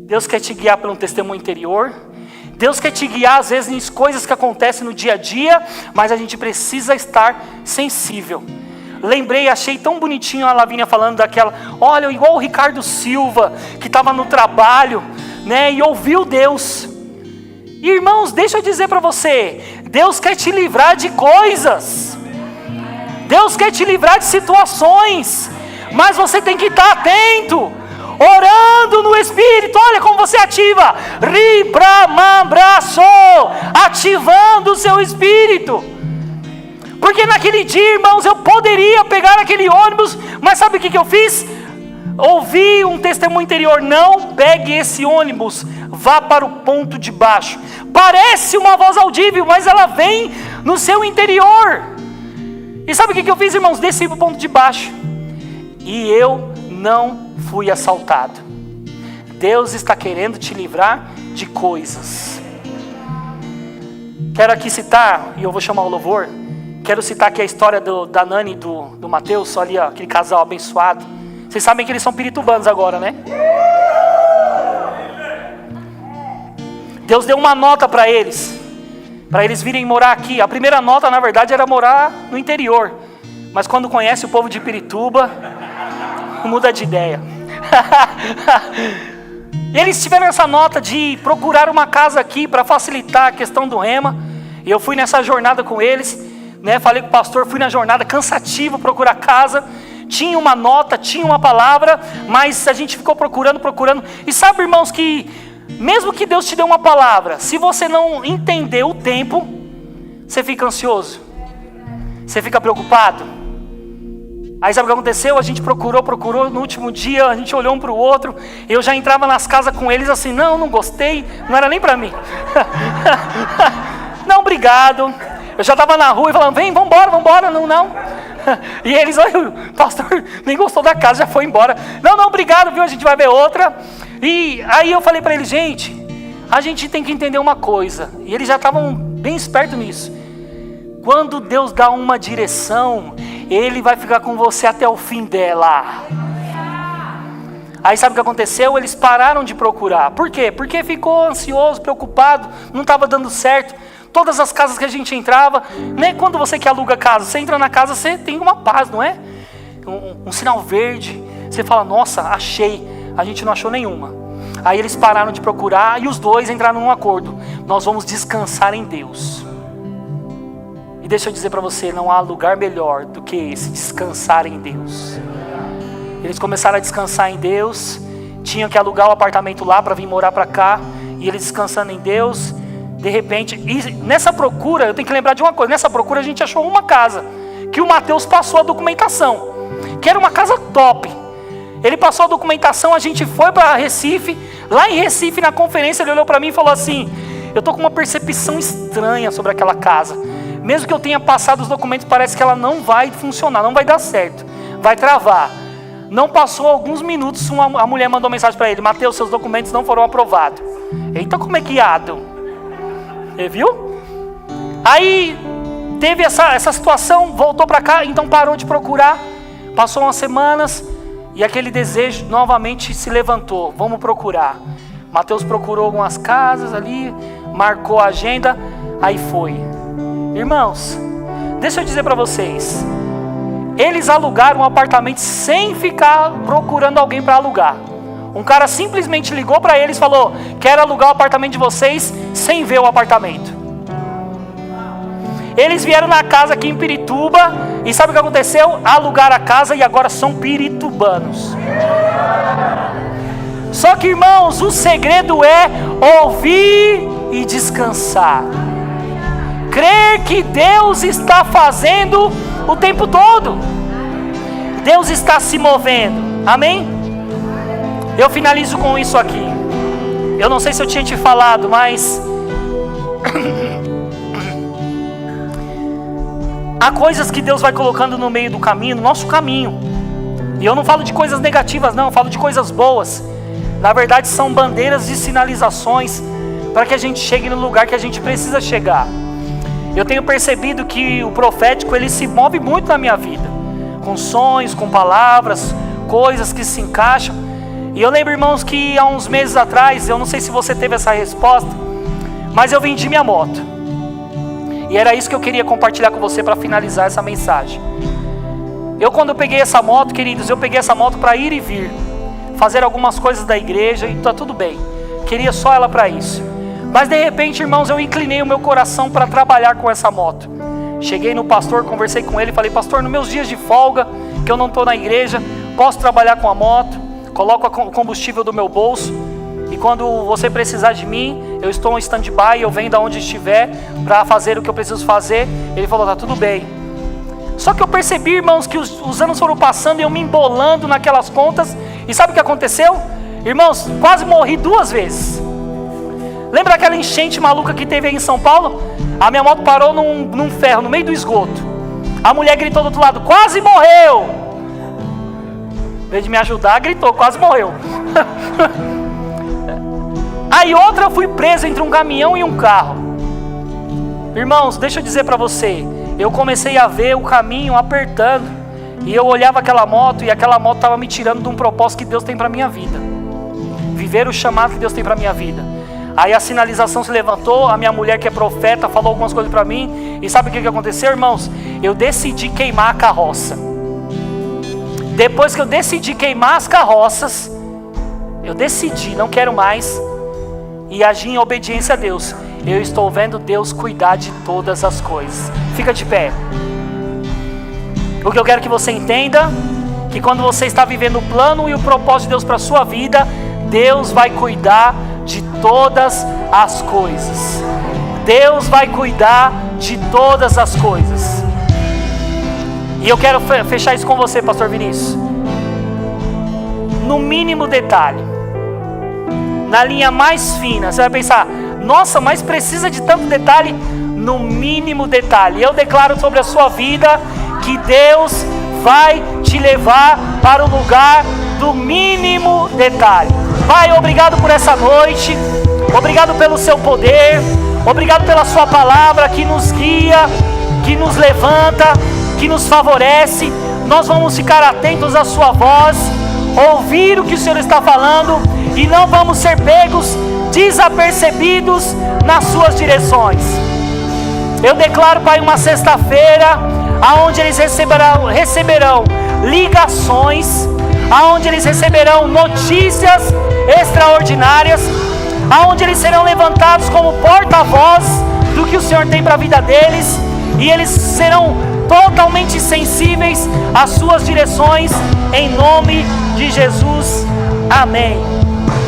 Deus quer te guiar pelo testemunho interior, Deus quer te guiar às vezes em coisas que acontecem no dia a dia, mas a gente precisa estar sensível. Lembrei, achei tão bonitinho a Lavínia falando daquela, olha, igual o Ricardo Silva, que estava no trabalho, né, e ouviu Deus. E, irmãos, deixa eu dizer para você, Deus quer te livrar de coisas, Deus quer te livrar de situações, mas você tem que estar atento. orando no Espírito. Olha como você ativa. Ribramabraço, ativando o seu espírito. Porque naquele dia, irmãos, eu poderia pegar aquele ônibus, mas sabe o que eu fiz? Ouvi um testemunho interior: não pegue esse ônibus, vá para o ponto de baixo. Parece uma voz audível, mas ela vem no seu interior. E sabe o que eu fiz, irmãos? Desci para o ponto de baixo e eu não fui assaltado. Deus está querendo te livrar de coisas. Quero aqui citar, e eu vou chamar o louvor, quero citar aqui a história da Nani e do Mateus, ali, ó, aquele casal abençoado. Vocês sabem que eles são piritubanos agora, né? Deus deu uma nota para eles virem morar aqui. A primeira nota, na verdade, era morar no interior. Mas quando conhece o povo de Pirituba, muda de ideia. Eles tiveram essa nota de procurar uma casa aqui para facilitar a questão do rema. E eu fui nessa jornada com eles, né? Falei com o pastor, fui na jornada, cansativo procurar casa. Tinha uma nota, tinha uma palavra, mas a gente ficou procurando. E sabe, irmãos, que mesmo que Deus te dê uma palavra, se você não entender o tempo, você fica ansioso, você fica preocupado. Aí sabe o que aconteceu? A gente procurou, no último dia a gente olhou um para o outro, eu já entrava nas casas com eles assim: não gostei, não era nem para mim. Não, obrigado. Eu já estava na rua e falando: vem, vambora, não. E eles: olha, o pastor nem gostou da casa, já foi embora. Não, obrigado, viu, a gente vai ver outra. E aí eu falei para eles: gente, a gente tem que entender uma coisa. E eles já estavam bem espertos nisso. Quando Deus dá uma direção, Ele vai ficar com você até o fim dela. Aí sabe o que aconteceu? Eles pararam de procurar. Por quê? Porque ficou ansioso, preocupado, não estava dando certo. Todas as casas que a gente entrava, né? Quando você que aluga casa, você entra na casa, você tem uma paz, não é? Um sinal verde. Você fala: nossa, achei. A gente não achou nenhuma. Aí eles pararam de procurar e os dois entraram num acordo: nós vamos descansar em Deus. E deixa eu dizer para você, não há lugar melhor do que esse, descansar em Deus. Eles começaram a descansar em Deus. Tinham que alugar o apartamento lá para vir morar para cá. E eles descansando em Deus. De repente, e nessa procura, eu tenho que lembrar de uma coisa: nessa procura a gente achou uma casa que o Mateus passou a documentação, que era uma casa top. Ele passou a documentação, a gente foi para Recife. Lá em Recife, na conferência, ele olhou para mim e falou assim: eu estou com uma percepção estranha sobre aquela casa. Mesmo que eu tenha passado os documentos, parece que ela não vai funcionar, não vai dar certo, vai travar. Não passou alguns minutos, a mulher mandou mensagem para ele: Mateus, seus documentos não foram aprovados. Eita, como é que Adam? Você viu? Aí teve essa situação, voltou para cá, então parou de procurar. Passou umas semanas e aquele desejo novamente se levantou: vamos procurar. Mateus procurou algumas casas ali, marcou a agenda, aí foi. Irmãos, deixa eu dizer para vocês, eles alugaram um apartamento sem ficar procurando alguém para alugar. Um cara simplesmente ligou para eles e falou: quero alugar o apartamento de vocês, sem ver o apartamento. Eles vieram na casa aqui em Pirituba e sabe o que aconteceu? Alugaram a casa e agora são piritubanos. Só que, irmãos, o segredo é ouvir e descansar. Crer que Deus está fazendo o tempo todo. Deus está se movendo. Amém? Eu finalizo com isso aqui. Eu não sei se eu tinha te falado, mas há coisas que Deus vai colocando no meio do caminho, no nosso caminho. E eu não falo de coisas negativas, não, eu falo de coisas boas. Na verdade, são bandeiras de sinalizações para que a gente chegue no lugar que a gente precisa chegar. Eu tenho percebido que o profético, ele se move muito na minha vida, com sonhos, com palavras, coisas que se encaixam. E eu lembro, irmãos, que há uns meses atrás, eu não sei se você teve essa resposta, mas eu vendi minha moto. E era isso que eu queria compartilhar com você para finalizar essa mensagem. Quando eu peguei essa moto, queridos, eu peguei essa moto para ir e vir, fazer algumas coisas da igreja e tá tudo bem. Queria só ela para isso. Mas de repente, irmãos, eu inclinei o meu coração para trabalhar com essa moto. Cheguei no pastor, conversei com ele, falei: pastor, nos meus dias de folga, que eu não estou na igreja, posso trabalhar com a moto? coloco o combustível do meu bolso, e quando você precisar de mim, eu estou em stand-by, eu venho de onde estiver para fazer o que eu preciso fazer. Ele falou, tá tudo bem. Só que eu percebi, irmãos, que os anos foram passando e eu me embolando naquelas contas. E sabe o que aconteceu? Irmãos, quase morri 2 vezes. Lembra aquela enchente maluca que teve aí em São Paulo? A minha moto parou num ferro, no meio do esgoto. A mulher gritou do outro lado, quase morreu! Em vez de me ajudar, gritou, quase morreu. Aí outra, eu fui preso entre um caminhão e um carro. Irmãos, deixa eu dizer para você, eu comecei a ver o caminho apertando, e eu olhava aquela moto, e aquela moto estava me tirando de um propósito que Deus tem para minha vida. Viver o chamado que Deus tem para minha vida. Aí a sinalização se levantou, a minha mulher que é profeta falou algumas coisas para mim, e sabe o que aconteceu, irmãos? Eu decidi queimar a carroça. Depois que eu decidi queimar as carroças, eu decidi, não quero mais, e agir em obediência a Deus. Eu estou vendo Deus cuidar de todas as coisas. Fica de pé. O que eu quero que você entenda, que quando você está vivendo o plano e o propósito de Deus para a sua vida, Deus vai cuidar de todas as coisas. Deus vai cuidar de todas as coisas. E eu quero fechar isso com você, pastor Vinícius. No mínimo detalhe, na linha mais fina, você vai pensar, nossa, mas precisa de tanto detalhe? No mínimo detalhe. Eu declaro sobre a sua vida que Deus vai te levar para o lugar do mínimo detalhe. Pai, obrigado por essa noite, obrigado pelo seu poder, obrigado pela sua palavra que nos guia, que nos levanta, que nos favorece. Nós vamos ficar atentos à sua voz, ouvir o que o Senhor está falando, e não vamos ser pegos desapercebidos nas suas direções. Eu declaro, Pai, uma sexta-feira aonde eles receberão ligações, aonde eles receberão notícias extraordinárias, aonde eles serão levantados como porta-voz do que o Senhor tem para a vida deles, e eles serão totalmente sensíveis às suas direções, em nome de Jesus, amém.